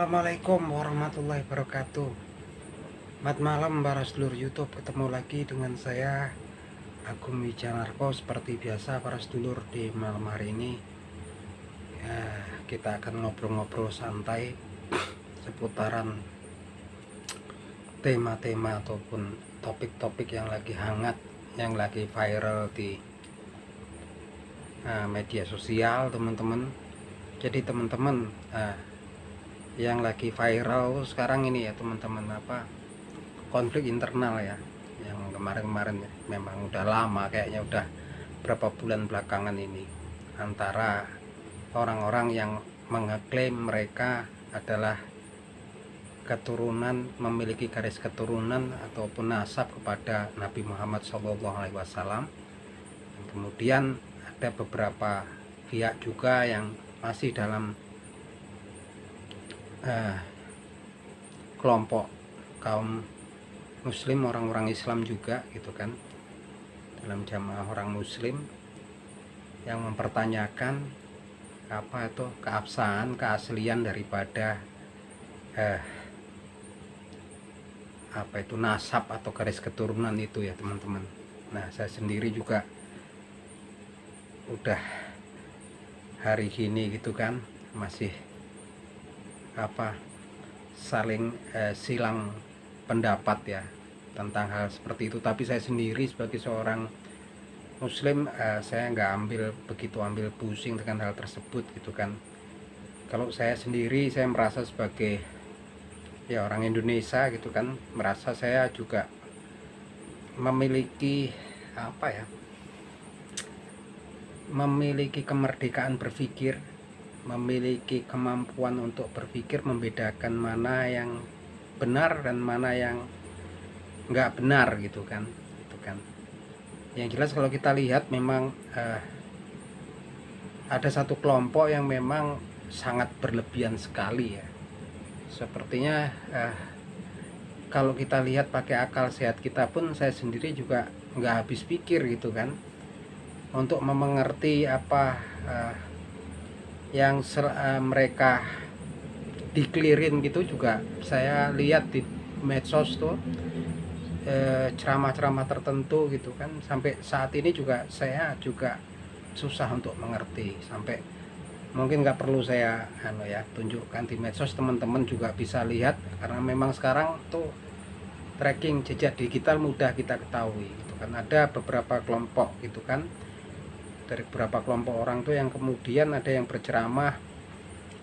Assalamualaikum warahmatullahi wabarakatuh. Selamat malam para sedulur YouTube. Ketemu lagi dengan saya Agung Wijanarko. Seperti biasa para sedulur, di malam hari ini kita akan ngobrol-ngobrol santai seputaran tema-tema ataupun topik-topik yang lagi hangat, yang lagi viral di media sosial, teman-teman. Jadi teman-teman, yang lagi viral sekarang ini ya teman-teman, konflik internal ya, yang kemarin-kemarin ya, memang udah lama, kayaknya udah berapa bulan belakangan ini, antara orang-orang yang mengeklaim mereka adalah keturunan, memiliki garis keturunan ataupun nasab kepada Nabi Muhammad SAW. Kemudian ada beberapa pihak juga yang masih dalam kelompok kaum muslim, orang-orang Islam juga gitu kan, dalam jamaah orang muslim, yang mempertanyakan apa itu keabsahan, keaslian daripada apa itu nasab atau garis keturunan itu ya teman-teman. Nah, saya sendiri juga udah hari ini gitu kan masih saling silang pendapat ya tentang hal seperti itu. Tapi saya sendiri sebagai seorang muslim, saya nggak begitu ambil pusing dengan hal tersebut gitu kan. Kalau saya sendiri, saya merasa sebagai ya orang Indonesia gitu kan, merasa saya juga memiliki memiliki kemerdekaan berpikir, memiliki kemampuan untuk berpikir, membedakan mana yang benar dan mana yang nggak benar gitu kan. Yang jelas kalau kita lihat memang ada satu kelompok yang memang sangat berlebihan sekali ya. Sepertinya kalau kita lihat pakai akal sehat kita pun, saya sendiri juga nggak habis pikir gitu kan, untuk mengerti apa yang mereka dikelirin gitu. Juga saya lihat di medsos tuh ceramah-ceramah tertentu gitu kan, sampai saat ini juga saya juga susah untuk mengerti. Sampai mungkin nggak perlu saya tunjukkan di medsos, teman-teman juga bisa lihat, karena memang sekarang tuh tracking jejak digital mudah kita ketahui gitu kan. Ada beberapa kelompok gitu kan, dari beberapa kelompok orang tuh yang kemudian ada yang berceramah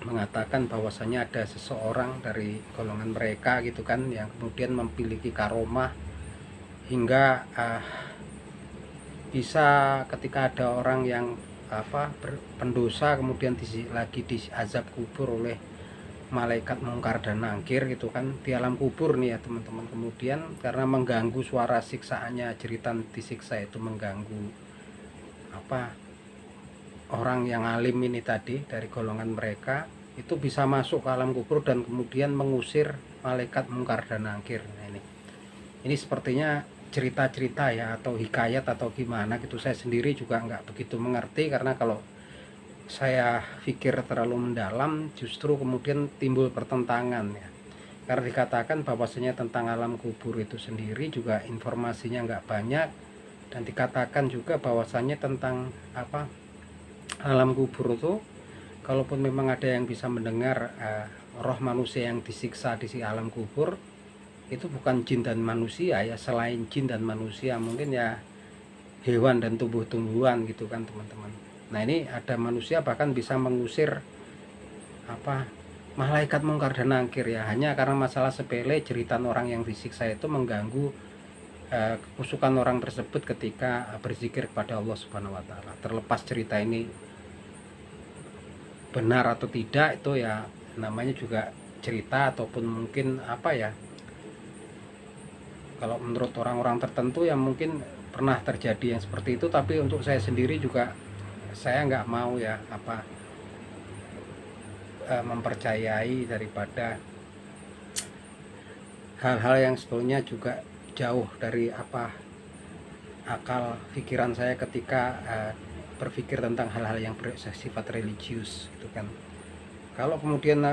mengatakan bahwasanya ada seseorang dari golongan mereka gitu kan, yang kemudian memiliki karomah hingga bisa ketika ada orang yang pendosa kemudian lagi diazab kubur oleh malaikat mungkar dan nangkir gitu kan, di alam kubur nih ya teman-teman. Kemudian karena mengganggu suara siksaannya, jeritan disiksa itu mengganggu orang yang alim ini tadi dari golongan mereka, itu bisa masuk ke alam kubur dan kemudian mengusir malaikat mungkar dan nangkir. Nah, ini sepertinya cerita-cerita ya, atau hikayat atau gimana gitu. Saya sendiri juga nggak begitu mengerti, karena kalau saya pikir terlalu mendalam justru kemudian timbul pertentangan ya. Karena dikatakan bahwasanya tentang alam kubur itu sendiri juga informasinya nggak banyak, dan dikatakan juga bahwasanya tentang alam kubur itu, kalaupun memang ada yang bisa mendengar roh manusia yang disiksa di alam kubur, itu bukan jin dan manusia ya, selain jin dan manusia mungkin ya hewan dan tumbuh-tumbuhan gitu kan teman-teman. Nah, ini ada manusia bahkan bisa mengusir malaikat mungkar dan nangkir ya, hanya karena masalah sepele, jeritan orang yang disiksa itu mengganggu kekusukan orang tersebut ketika berzikir kepada Allah Subhanahu wa taala. Terlepas cerita ini benar atau tidak, itu ya namanya juga cerita, ataupun mungkin kalau menurut orang-orang tertentu yang mungkin pernah terjadi yang seperti itu. Tapi untuk saya sendiri juga, saya nggak mau ya mempercayai daripada hal-hal yang sebetulnya juga jauh dari akal pikiran saya ketika berpikir tentang hal-hal yang bersifat religius gitu kan. Kalau kemudian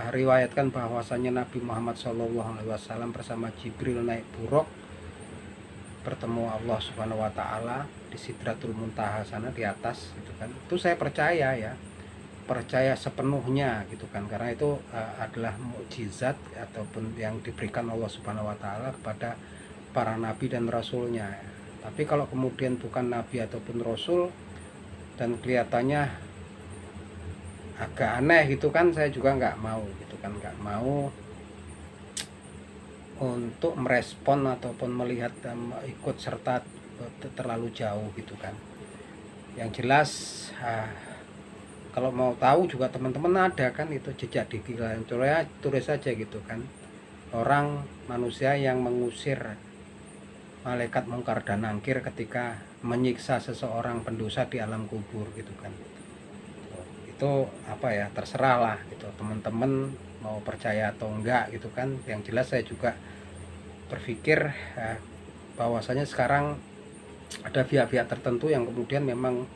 riwayatkan bahwasanya Nabi Muhammad SAW bersama Jibril naik buruk bertemu Allah Subhanahu wa taala di Sidratul Muntaha sana di atas gitu kan. Itu saya percaya ya. Percaya sepenuhnya gitu kan, karena itu adalah mukjizat ataupun yang diberikan Allah Subhanahu wa taala kepada para nabi dan rasulnya. Tapi kalau kemudian bukan nabi ataupun rasul dan kelihatannya agak aneh gitu kan, saya juga nggak mau gitu kan, nggak mau untuk merespon ataupun melihat ikut serta terlalu jauh gitu kan. Yang jelas kalau mau tahu juga teman-teman ada kan itu jejak digital, tulis saja gitu kan, orang manusia yang mengusir malaikat mungkar dan nangkir ketika menyiksa seseorang pendosa di alam kubur gitu kan. Itu apa ya, terserah lah gitu teman-teman mau percaya atau enggak gitu kan. Yang jelas saya juga berpikir bahwasanya sekarang ada pihak-pihak tertentu yang kemudian memang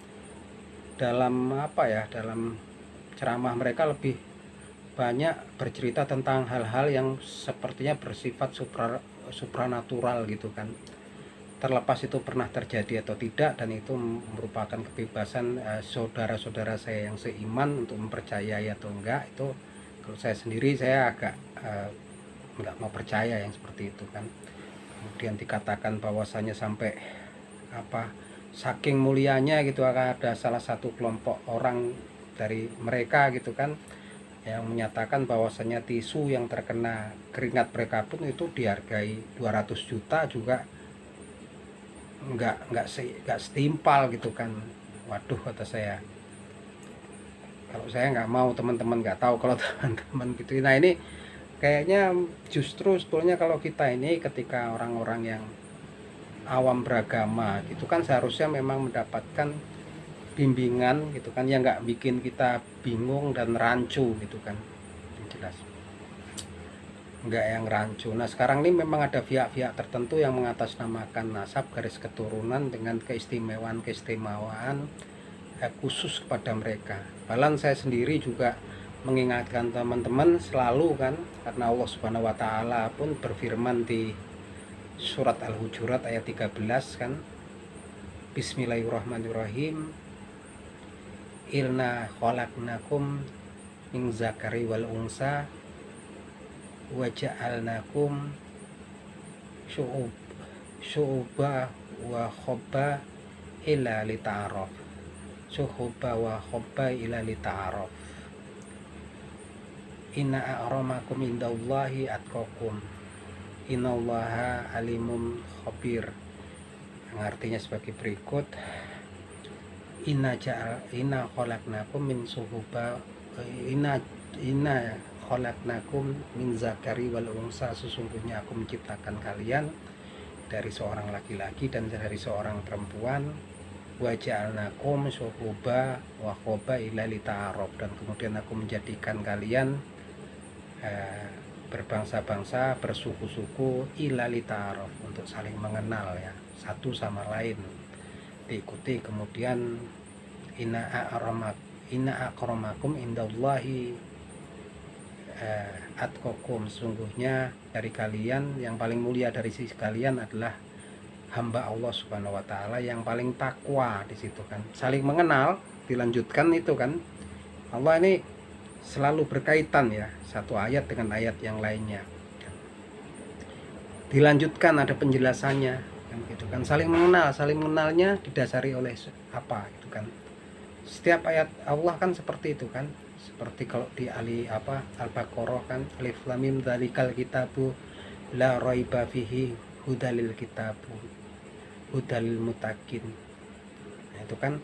dalam dalam ceramah mereka lebih banyak bercerita tentang hal-hal yang sepertinya bersifat supranatural gitu kan, terlepas itu pernah terjadi atau tidak, dan itu merupakan kebebasan saudara-saudara saya yang seiman untuk mempercayai atau enggak. Itu kalau saya sendiri saya agak enggak mau percaya yang seperti itu kan. Kemudian dikatakan bahwasanya sampai saking mulianya gitu akan ada salah satu kelompok orang dari mereka gitu kan yang menyatakan bahwasanya tisu yang terkena keringat mereka pun itu dihargai 200 juta juga enggak setimpal gitu kan. Waduh, kata saya, kalau saya nggak mau, teman-teman nggak tahu kalau teman-teman gitu. Nah ini kayaknya justru sebetulnya kalau kita ini ketika orang-orang yang awam beragama gitu kan seharusnya memang mendapatkan bimbingan gitu kan, yang nggak bikin kita bingung dan rancu gitu kan. Yang jelas nggak yang rancu. Nah sekarang ini memang ada pihak-pihak tertentu yang mengatasnamakan nasab garis keturunan dengan keistimewaan khusus kepada mereka. Bahkan saya sendiri juga mengingatkan teman-teman selalu kan, karena Allah Subhanahu wa taala pun berfirman di surat Al-Hujurat ayat 13 kan, Bismillahirrahmanirrahim, Inna khalaqnakum min zakari wal unsa wa ja'alnakum syu'uba wa khobba ila lita'araf. Syu'uba wa khobba ila lita'araf. Inna a'ramakum indallahi atqakum innallaha alimum khabir. Yang artinya sebagai berikut, inna khalaqnakum min suhuba inna khalaqnakum min zakari wal unsa, sesungguhnya aku menciptakan kalian dari seorang laki-laki dan dari seorang perempuan, wa ja'alnakum suhuba wa khoba ila lita'aruf, dan kemudian aku menjadikan kalian berbangsa-bangsa, bersuku-suku, ilali ta'aruf, untuk saling mengenal ya, satu sama lain. Diikuti kemudian inna akramakum indallahi atqakum, sesungguhnya dari kalian yang paling mulia dari sisi kalian adalah hamba Allah Subhanahu wa taala yang paling takwa. Di situ kan saling mengenal, dilanjutkan itu kan. Allah ini selalu berkaitan ya, satu ayat dengan ayat yang lainnya. Dilanjutkan ada penjelasannya kan gitu kan. Saling mengenalnya didasari oleh apa gitu kan. Setiap ayat Allah kan seperti itu kan. Seperti kalau di Al-Baqarah kan, Alif Lam Mim dzalikal kitabu la raiba fihi hudalil kitabu hudalil muttaqin. Nah, itu kan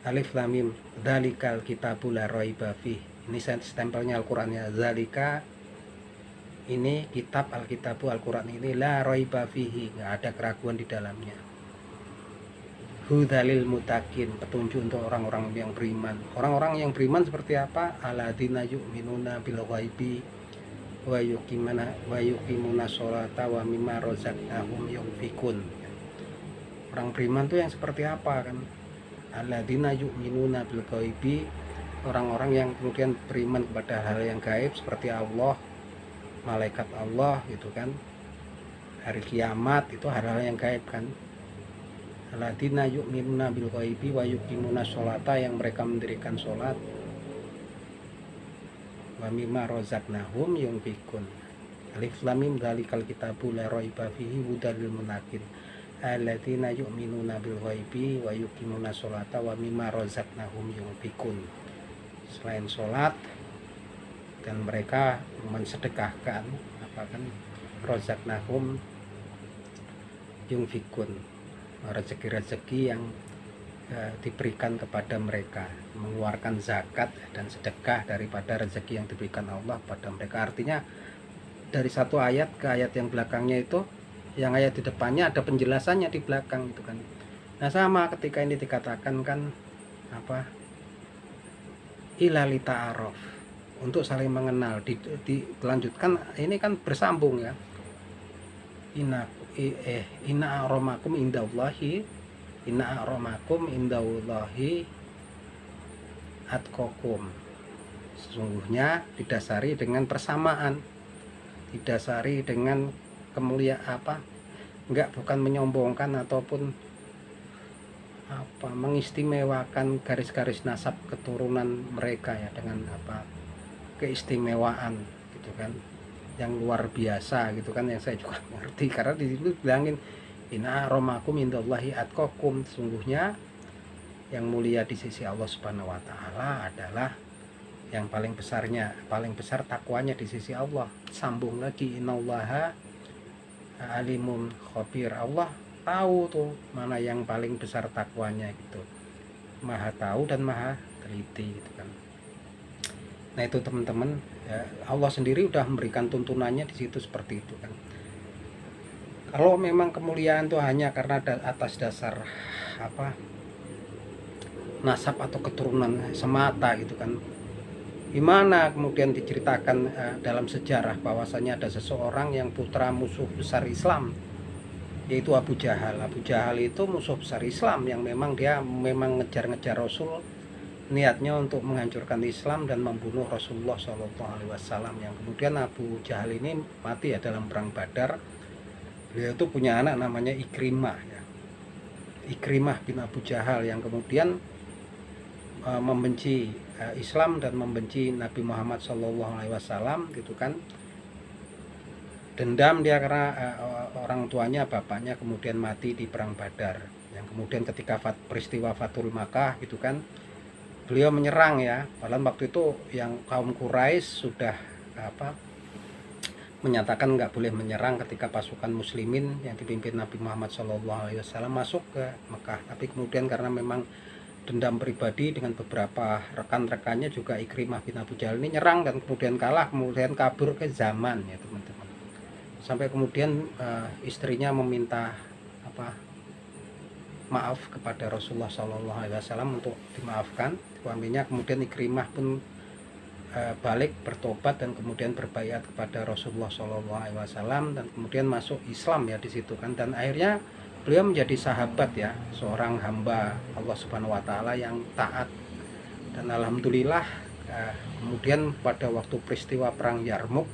Alif Lam Mim dzalikal kitabu la raiba fihi. Ini stempelnya Al-Qur'annya, zalika, ini kitab Alkitabu Al-Quran ini la raiba fihi, nggak ada keraguan di dalamnya. Hudalil mutakin, petunjuk untuk orang-orang yang beriman. Orang-orang yang beriman seperti apa? Alladzina yu'minuna bil ghaibi wa yuqimuna sholata wa mimma razaqnahum yunfikun. Orang beriman itu yang seperti apa kan? Alladzina yu'minuna bil ghaibi orang-orang yang kemudian beriman kepada hal yang gaib seperti Allah, malaikat Allah gitu kan, hari kiamat, itu hal-hal yang gaib kan. Alladzina yu'minuna bil ghaibi wa yuqimuna sholata, yang mereka mendirikan sholat, wa mimma razaqnahum yunfikun. Alif lam mim dzalikal kitabu la raiba fihi hudal lil muttaqin alladzina yu'minuna bil ghaibi wa yuqimuna sholata wa mimma razaqnahum yunfikun. Selain sholat dan mereka mensedekahkan apa kan, razaqnahum yunfikun, rezeki-rezeki yang diberikan kepada mereka, mengeluarkan zakat dan sedekah daripada rezeki yang diberikan Allah pada mereka. Artinya dari satu ayat ke ayat yang belakangnya itu, yang ayat di depannya ada penjelasannya di belakang itu kan. Nah sama ketika ini dikatakan kan apa, ilali ta'aruf, untuk saling mengenal, dilanjutkan ini kan bersambung ya. Inna aromakum indallahi, inna aromakum indallahi atqakum. Sesungguhnya didasari dengan persamaan, didasari dengan kemuliaan apa, enggak, bukan menyombongkan ataupun apa mengistimewakan garis-garis nasab keturunan mereka ya, dengan apa keistimewaan gitu kan, yang luar biasa gitu kan, yang saya juga ngerti karena di situ bilangin inna aromakum indallahi atqakum, sesungguhnya yang mulia di sisi Allah Subhanahu wa taala adalah yang paling besar takwanya di sisi Allah. Sambung lagi, innallaha alimun khabir, Allah tahu tuh mana yang paling besar takwanya gitu, maha tahu dan maha teliti gitu kan. Nah itu teman-teman ya, Allah sendiri udah memberikan tuntunannya di situ seperti itu kan. Kalau memang kemuliaan itu hanya karena atas dasar apa nasab atau keturunan semata gitu kan, gimana kemudian diceritakan dalam sejarah bahwasanya ada seseorang yang putra musuh besar Islam, yaitu Abu Jahal. Abu Jahal itu musuh besar Islam yang memang dia ngejar-ngejar Rasul, niatnya untuk menghancurkan Islam dan membunuh Rasulullah SAW, yang kemudian Abu Jahal ini mati ya dalam perang Badar. Beliau itu punya anak namanya Ikrimah ya. Ikrimah bin Abu Jahal yang kemudian membenci Islam dan membenci Nabi Muhammad SAW gitu kan. Dendam dia karena orang tuanya, bapaknya kemudian mati di perang Badar, yang kemudian ketika peristiwa Fathul Makkah gitu kan, beliau menyerang ya. Padahal waktu itu yang kaum Quraisy sudah apa menyatakan nggak boleh menyerang ketika pasukan muslimin yang dipimpin Nabi Muhammad SAW masuk ke Mekah. Tapi kemudian karena memang dendam pribadi dengan beberapa rekan-rekannya juga, Ikrimah bin Abu Jahal ini nyerang dan kemudian kalah, kemudian kabur ke Zaman ya teman-teman. Sampai kemudian istrinya meminta apa maaf kepada Rasulullah SAW untuk dimaafkan suaminya. Kemudian Ikrimah pun balik bertobat dan kemudian berbaiat kepada Rasulullah SAW dan kemudian masuk Islam ya di situ kan. Dan akhirnya beliau menjadi sahabat ya, seorang hamba Allah Subhanahu wa taala yang taat. Dan alhamdulillah kemudian pada waktu peristiwa perang Yarmuk,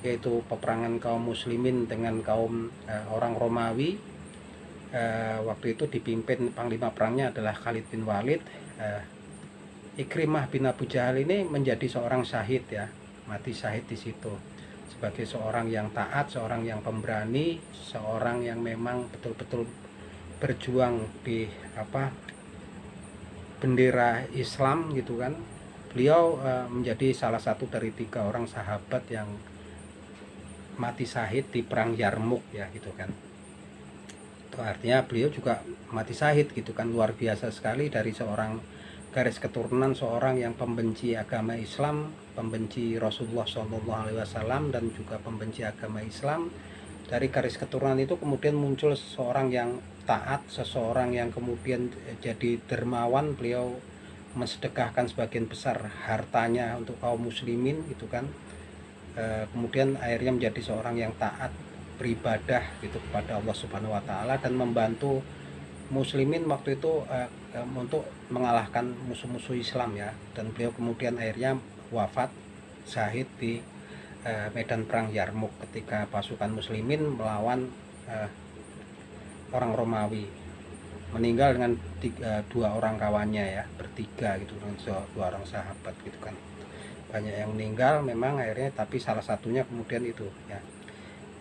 yaitu peperangan kaum muslimin dengan kaum orang Romawi, waktu itu dipimpin panglima perangnya adalah Khalid bin Walid. Ikrimah bin Abu Jahal ini menjadi seorang syahid ya, mati syahid di situ sebagai seorang yang taat, seorang yang pemberani, seorang yang memang betul-betul berjuang di apa bendera Islam gitu kan. Beliau menjadi salah satu dari 3 orang sahabat yang mati syahid di perang Yarmuk ya gitu kan. Itu artinya beliau juga mati syahid gitu kan. Luar biasa sekali, dari seorang garis keturunan seorang yang pembenci agama Islam, pembenci Rasulullah SAW dan juga pembenci agama Islam. Dari garis keturunan itu kemudian muncul seseorang yang taat, seseorang yang kemudian jadi dermawan. Beliau mensedekahkan sebagian besar hartanya untuk kaum muslimin gitu kan. Kemudian akhirnya menjadi seorang yang taat, beribadah gitu kepada Allah Subhanahu wa taala dan membantu muslimin waktu itu untuk mengalahkan musuh-musuh Islam ya, dan beliau kemudian akhirnya wafat syahid di medan perang Yarmuk ketika pasukan muslimin melawan orang Romawi, meninggal dengan 2 orang kawannya ya, bertiga gitu, dengan 2 orang sahabat gitu kan. Banyak yang meninggal memang akhirnya, tapi salah satunya kemudian itu ya,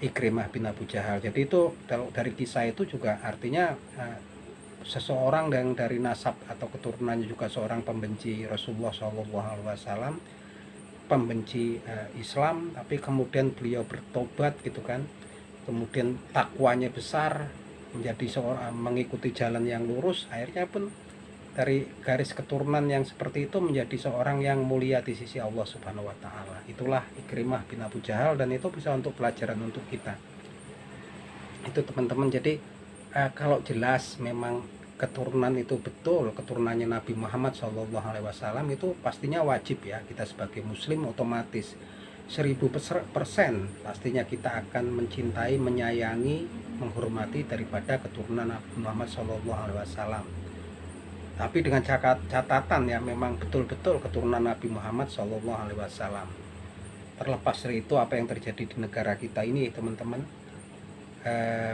Ikrimah bin Abu Jahal. Jadi itu dari kisah itu juga artinya seseorang yang dari nasab atau keturunannya juga seorang pembenci Rasulullah SAW, pembenci Islam, tapi kemudian beliau bertobat gitu kan, kemudian takwanya besar, menjadi seorang mengikuti jalan yang lurus, akhirnya pun dari garis keturunan yang seperti itu menjadi seorang yang mulia di sisi Allah Subhanahu wa taala. Itulah Ikrimah bin Abu Jahal, dan itu bisa untuk pelajaran untuk kita. Itu teman-teman. Jadi kalau jelas memang keturunan itu betul keturunannya Nabi Muhammad SAW, itu pastinya wajib ya, kita sebagai muslim otomatis 1000% pastinya kita akan mencintai, menyayangi, menghormati daripada keturunan Nabi Muhammad SAW. Tapi dengan catatan ya, memang betul-betul keturunan Nabi Muhammad SAW. Terlepas dari itu, apa yang terjadi di negara kita ini teman-teman,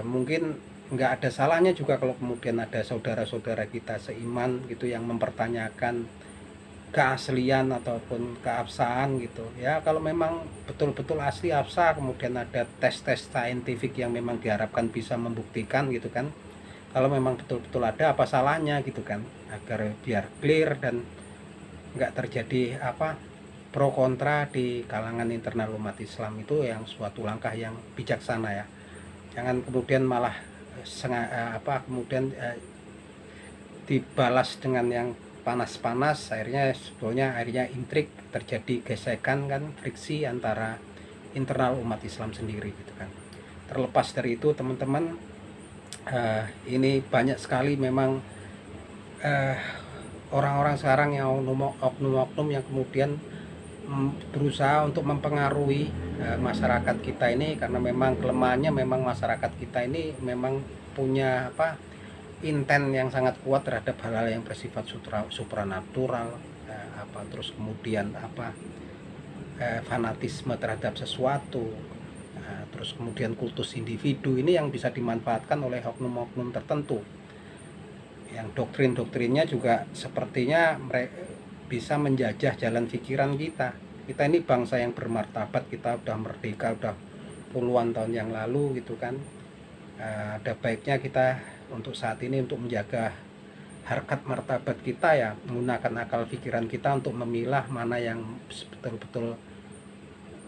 mungkin nggak ada salahnya juga kalau kemudian ada saudara-saudara kita seiman gitu yang mempertanyakan keaslian ataupun keabsahan gitu ya. Kalau memang betul-betul asli absah, kemudian ada tes-tes saintifik yang memang diharapkan bisa membuktikan gitu kan, kalau memang betul-betul ada, apa salahnya gitu kan, agar biar clear dan nggak terjadi pro kontra di kalangan internal umat Islam. Itu yang suatu langkah yang bijaksana ya. Jangan kemudian malah kemudian dibalas dengan yang panas-panas, sebetulnya akhirnya intrik, terjadi gesekan kan, friksi antara internal umat Islam sendiri gitu kan. Terlepas dari itu teman-teman, ini banyak sekali memang orang-orang sekarang yang oknum-oknum yang kemudian berusaha untuk mempengaruhi masyarakat kita ini, karena memang kelemahannya memang masyarakat kita ini memang punya inten yang sangat kuat terhadap hal-hal yang bersifat supranatural, terus kemudian fanatisme terhadap sesuatu, terus kemudian kultus individu ini yang bisa dimanfaatkan oleh oknum-oknum tertentu, yang doktrin-doktrinnya juga sepertinya bisa menjajah jalan pikiran kita. Kita ini bangsa yang bermartabat, kita udah merdeka udah puluhan tahun yang lalu gitu kan. Ada baiknya kita untuk saat ini untuk menjaga harkat martabat kita ya, menggunakan akal pikiran kita untuk memilah mana yang betul-betul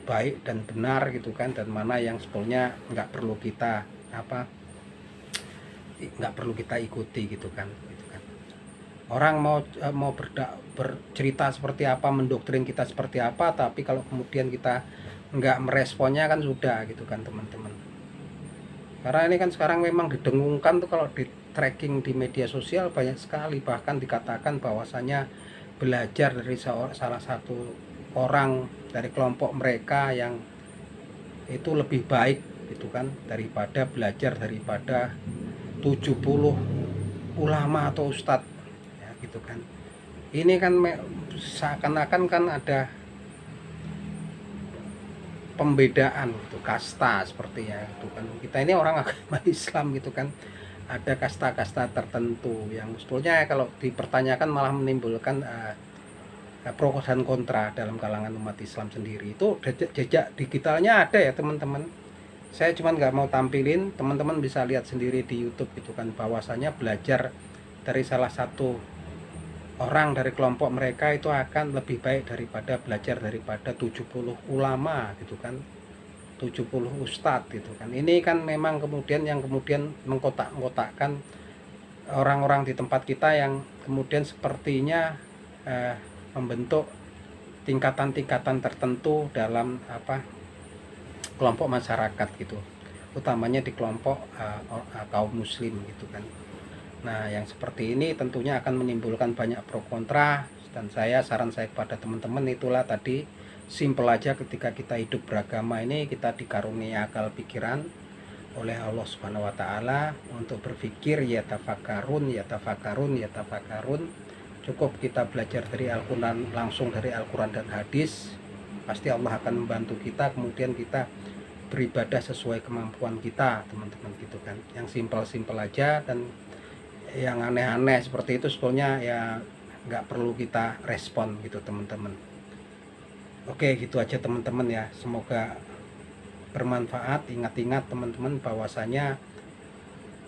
baik dan benar gitu kan, dan mana yang sebetulnya nggak perlu kita ikuti gitu kan. Orang mau bercerita seperti apa, mendoktrin kita seperti apa, tapi kalau kemudian kita nggak meresponnya kan sudah gitu kan teman-teman. Karena ini kan sekarang memang didengungkan tuh, kalau di tracking di media sosial banyak sekali, bahkan dikatakan bahwasanya belajar dari salah satu orang dari kelompok mereka yang itu lebih baik gitu kan, daripada belajar daripada 70 ulama atau ustadz ya gitu kan. Ini kan seakan-akan kan ada pembedaan gitu, kasta seperti ya gitu kan. Kita ini orang agama Islam gitu kan, ada kasta-kasta tertentu yang sebetulnya kalau dipertanyakan malah menimbulkan pro dan kontra dalam kalangan umat Islam sendiri. Itu jejak digitalnya ada ya teman-teman. Saya cuma nggak mau tampilin, teman-teman bisa lihat sendiri di YouTube gitu kan, bahwasanya belajar dari salah satu orang dari kelompok mereka itu akan lebih baik daripada belajar daripada 70 ulama gitu kan, 70 ustadz gitu kan. Ini kan memang kemudian mengkotak-kotakkan orang-orang di tempat kita, yang kemudian sepertinya membentuk tingkatan-tingkatan tertentu dalam kelompok masyarakat gitu, utamanya di kelompok kaum muslim gitu kan. Nah, yang seperti ini tentunya akan menimbulkan banyak pro kontra, dan saran saya kepada teman-teman itulah tadi, simple aja, ketika kita hidup beragama ini kita dikaruniai akal pikiran, oleh Allah Subhanahu wa taala untuk berpikir yatafakarun. Cukup kita belajar dari Al-Qur'an, langsung dari Al-Qur'an dan hadis, pasti Allah akan membantu kita, kemudian kita beribadah sesuai kemampuan kita, teman-teman, gitu kan. Yang simpel-simpel aja, dan yang aneh-aneh seperti itu sebetulnya ya nggak perlu kita respon gitu, teman-teman. Oke, gitu aja teman-teman ya, semoga bermanfaat. Ingat-ingat teman-teman bahwasanya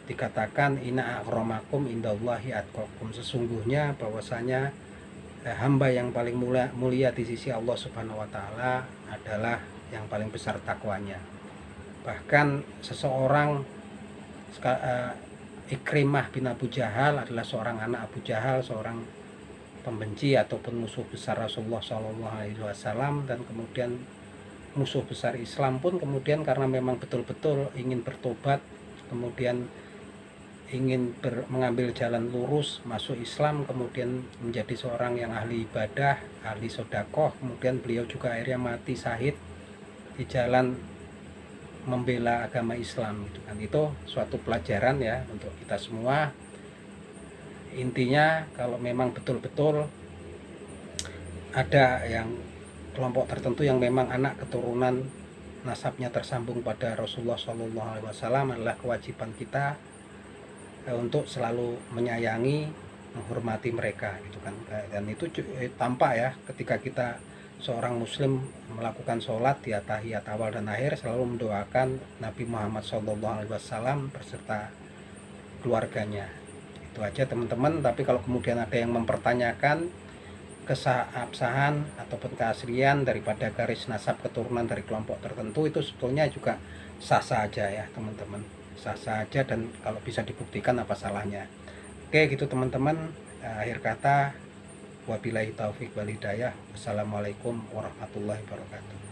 dikatakan inna akramakum indallahi atqakum, sesungguhnya bahwasanya hamba yang paling mulia di sisi Allah Subhanahu wa taala adalah yang paling besar takwanya. Bahkan seseorang Ikrimah bin Abu Jahal adalah seorang anak Abu Jahal, seorang pembenci ataupun musuh besar Rasulullah SAW, dan kemudian musuh besar Islam pun kemudian karena memang betul-betul ingin bertobat, kemudian ingin mengambil jalan lurus masuk Islam, kemudian menjadi seorang yang ahli ibadah, ahli sodakoh, kemudian beliau juga akhirnya mati syahid di jalan membela agama Islam, gitu kan. Itu suatu pelajaran ya untuk kita semua. Intinya kalau memang betul-betul ada yang kelompok tertentu yang memang anak keturunan nasabnya tersambung pada Rasulullah SAW, adalah kewajiban kita untuk selalu menyayangi, menghormati mereka, gitu kan. Dan itu tampak ya ketika kita seorang muslim melakukan sholat di tahiyat awal dan akhir selalu mendoakan Nabi Muhammad SAW beserta keluarganya. Itu aja teman-teman. Tapi kalau kemudian ada yang mempertanyakan keabsahan ataupun keaslian daripada garis nasab keturunan dari kelompok tertentu, itu sebetulnya juga sah-sah aja ya teman-teman, sah-sah aja, dan kalau bisa dibuktikan apa salahnya. Oke, gitu teman-teman. Akhir kata, wabillahi taufik wal hidayah. Wassalamualaikum warahmatullahi wabarakatuh.